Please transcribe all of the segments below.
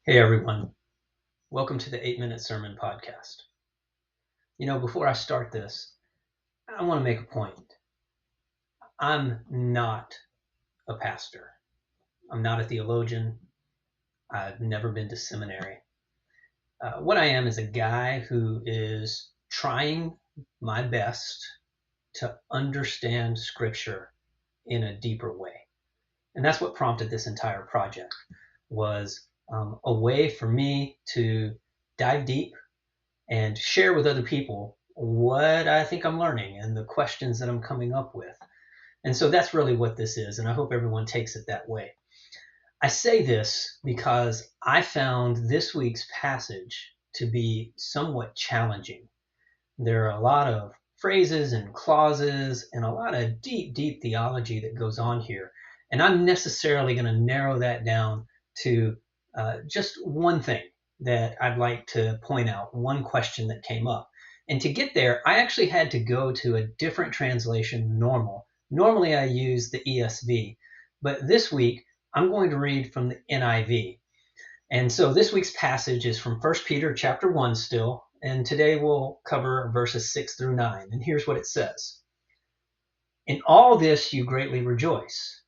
Hey everyone, welcome to the 8 Minute Sermon Podcast. Before I start this, I want to make a point. I'm not a pastor. I'm not a theologian. I've never been to seminary. What I am is a guy who is trying my best to understand Scripture in a deeper way. And that's what prompted this entire project, was a way for me to dive deep and share with other people what I think I'm learning and the questions that I'm coming up with. And so that's really what this is, and I hope everyone takes it that way. I say this because I found this week's passage to be somewhat challenging. There are a lot of phrases and clauses and a lot of deep, deep theology that goes on here. And I'm necessarily going to narrow that down to just one thing that I'd like to point out, one question that came up. And to get there, I actually had to go to a different translation than normal. Normally I use the ESV, but this week I'm going to read from the NIV. And so this week's passage is from 1 Peter chapter 1 still, and today we'll cover verses 6 through 9. And here's what it says. In all this you greatly rejoice,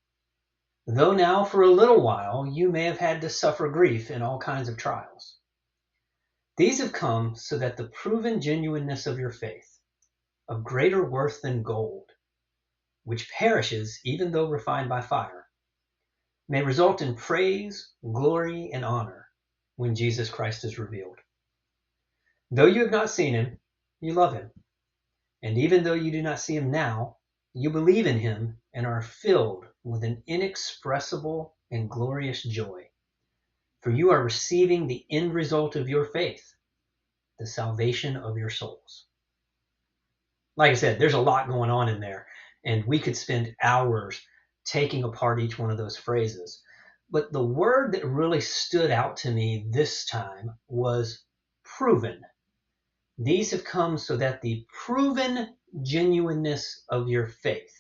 though now for a little while you may have had to suffer grief in all kinds of trials. These have come so that the proven genuineness of your faith, of greater worth than gold, which perishes even though refined by fire, may result in praise, glory, and honor when Jesus Christ is revealed. Though you have not seen him, you love him. And even though you do not see him now, you believe in him and are filled with an inexpressible and glorious joy. For you are receiving the end result of your faith, the salvation of your souls. Like I said, there's a lot going on in there, and we could spend hours taking apart each one of those phrases. But the word that really stood out to me this time was proven. These have come so that the proven genuineness of your faith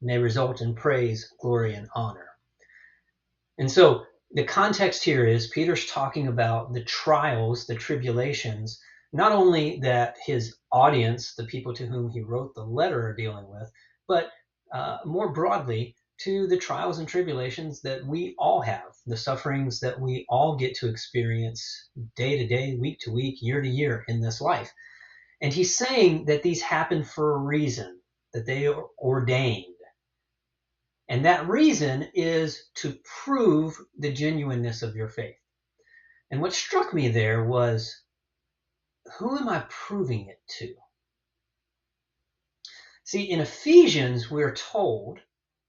may result in praise, glory, and honor. And so the context here is Peter's talking about the trials, the tribulations, not only that his audience, the people to whom he wrote the letter, are dealing with, but more broadly to the trials and tribulations that we all have, the sufferings that we all get to experience day to day, week to week, year to year in this life. And he's saying that these happen for a reason, that they are ordained. And that reason is to prove the genuineness of your faith. And what struck me there was, who am I proving it to? See, in Ephesians, we're told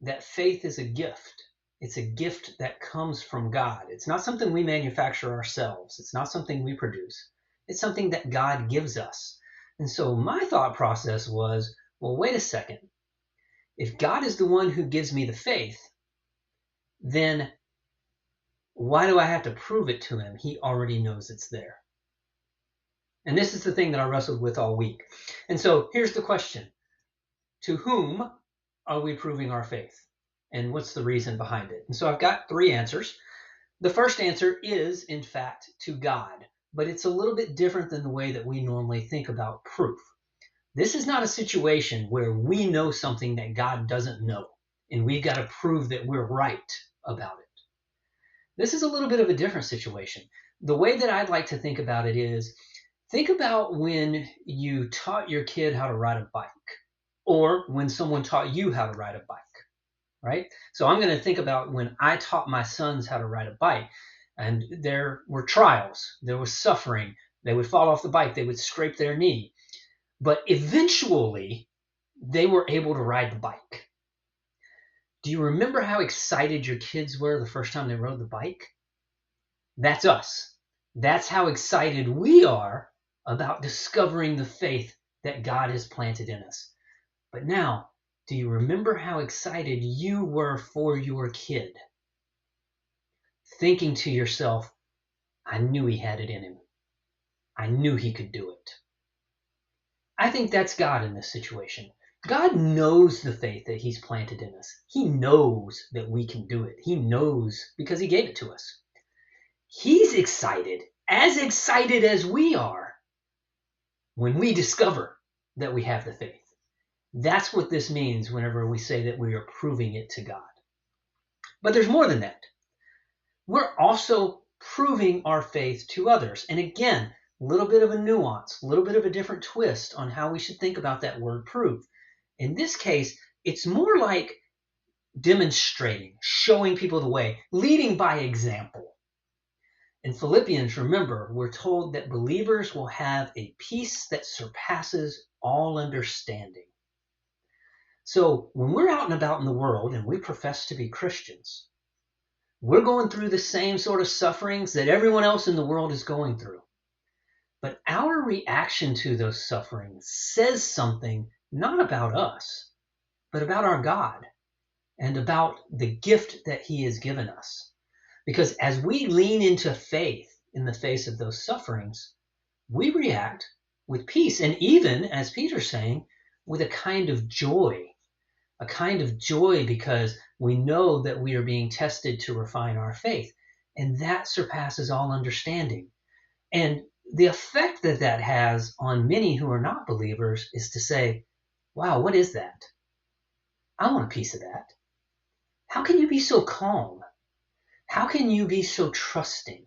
that faith is a gift. It's a gift that comes from God. It's not something we manufacture ourselves. It's not something we produce. It's something that God gives us. And so my thought process was, well, wait a second. If God is the one who gives me the faith, then why do I have to prove it to him? He already knows it's there. And this is the thing that I wrestled with all week. And so here's the question. To whom are we proving our faith? And what's the reason behind it? And so I've got three answers. The first answer is, in fact, to God. But it's a little bit different than the way that we normally think about proof. This is not a situation where we know something that God doesn't know, and we've got to prove that we're right about it. This is a little bit of a different situation. The way that I'd like to think about it is, think about when you taught your kid how to ride a bike, or when someone taught you how to ride a bike, right? So I'm going to think about when I taught my sons how to ride a bike, and there were trials, there was suffering, they would fall off the bike, they would scrape their knee. But eventually, they were able to ride the bike. Do you remember how excited your kids were the first time they rode the bike? That's us. That's how excited we are about discovering the faith that God has planted in us. But now, do you remember how excited you were for your kid? Thinking to yourself, I knew he had it in him. I knew he could do it. I think that's God in this situation. God knows the faith that he's planted in us. He knows that we can do it. He knows because he gave it to us. He's excited as we are, when we discover that we have the faith. That's what this means whenever we say that we are proving it to God. But there's more than that. We're also proving our faith to others. And again, a little bit of a nuance, a little bit of a different twist on how we should think about that word prove. In this case, it's more like demonstrating, showing people the way, leading by example. In Philippians, remember, we're told that believers will have a peace that surpasses all understanding. So when we're out and about in the world and we profess to be Christians, we're going through the same sort of sufferings that everyone else in the world is going through. But our reaction to those sufferings says something not about us, but about our God and about the gift that He has given us. Because as we lean into faith in the face of those sufferings, we react with peace, and even, as Peter's saying, with a kind of joy. A kind of joy because we know that we are being tested to refine our faith. And that surpasses all understanding. And the effect that that has on many who are not believers is to say, wow, what is that? I want a piece of that. How can you be so calm? How can you be so trusting?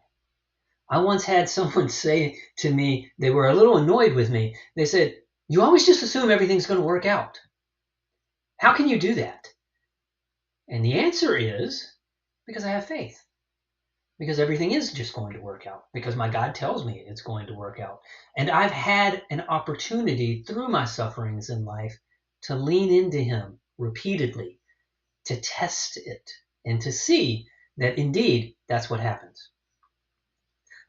I once had someone say to me, they were a little annoyed with me. They said, you always just assume everything's going to work out. How can you do that? And the answer is because I have faith. Because everything is just going to work out. Because my God tells me it's going to work out. And I've had an opportunity through my sufferings in life to lean into Him repeatedly, to test it, and to see that indeed that's what happens.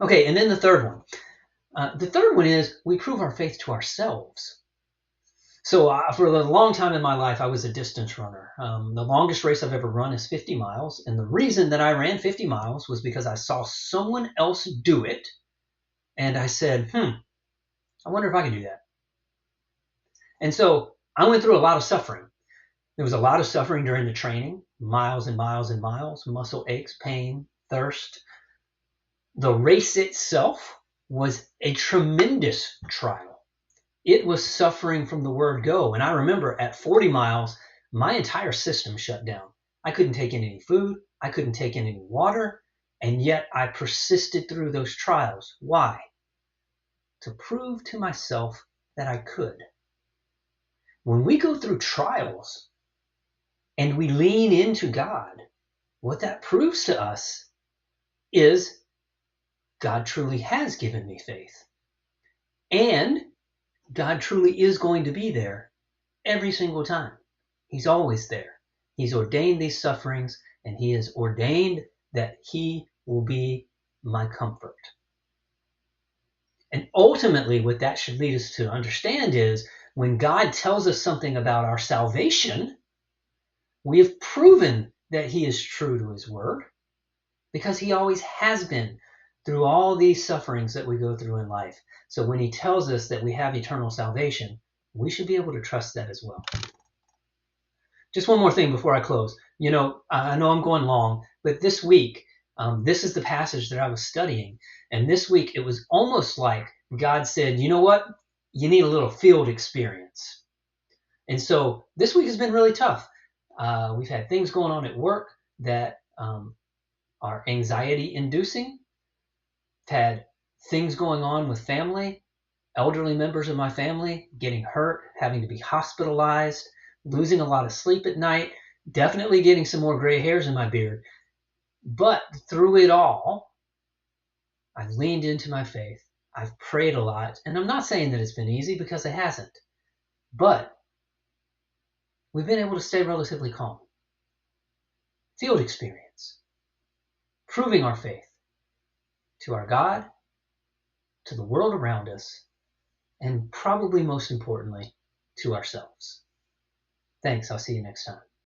Okay, and then the third one. The third one is we prove our faith to ourselves. So for a long time in my life, I was a distance runner. The longest race I've ever run is 50 miles. And the reason that I ran 50 miles was because I saw someone else do it. And I said, I wonder if I can do that. And so I went through a lot of suffering. There was a lot of suffering during the training, miles and miles and miles, muscle aches, pain, thirst. The race itself was a tremendous trial. It was suffering from the word go. And I remember at 40 miles, my entire system shut down. I couldn't take in any food. I couldn't take in any water. And yet I persisted through those trials. Why? To prove to myself that I could. When we go through trials and we lean into God, what that proves to us is God truly has given me faith. And God truly is going to be there every single time. He's always there. He's ordained these sufferings, and He has ordained that He will be my comfort. And ultimately, what that should lead us to understand is when God tells us something about our salvation, we have proven that He is true to His word because He always has been through all these sufferings that we go through in life. So when He tells us that we have eternal salvation, we should be able to trust that as well. Just one more thing before I close. I know I'm going long, but this week, this is the passage that I was studying. And this week, it was almost like God said, you know what? You need a little field experience. And so this week has been really tough. We've had things going on at work that are anxiety-inducing. Had things going on with family, elderly members of my family getting hurt, having to be hospitalized, losing a lot of sleep at night, definitely getting some more gray hairs in my beard. But through it all, I've leaned into my faith. I've prayed a lot. And I'm not saying that it's been easy because it hasn't. But we've been able to stay relatively calm. Field experience. Proving our faith to our God, to the world around us, and probably most importantly, to ourselves. Thanks. I'll see you next time.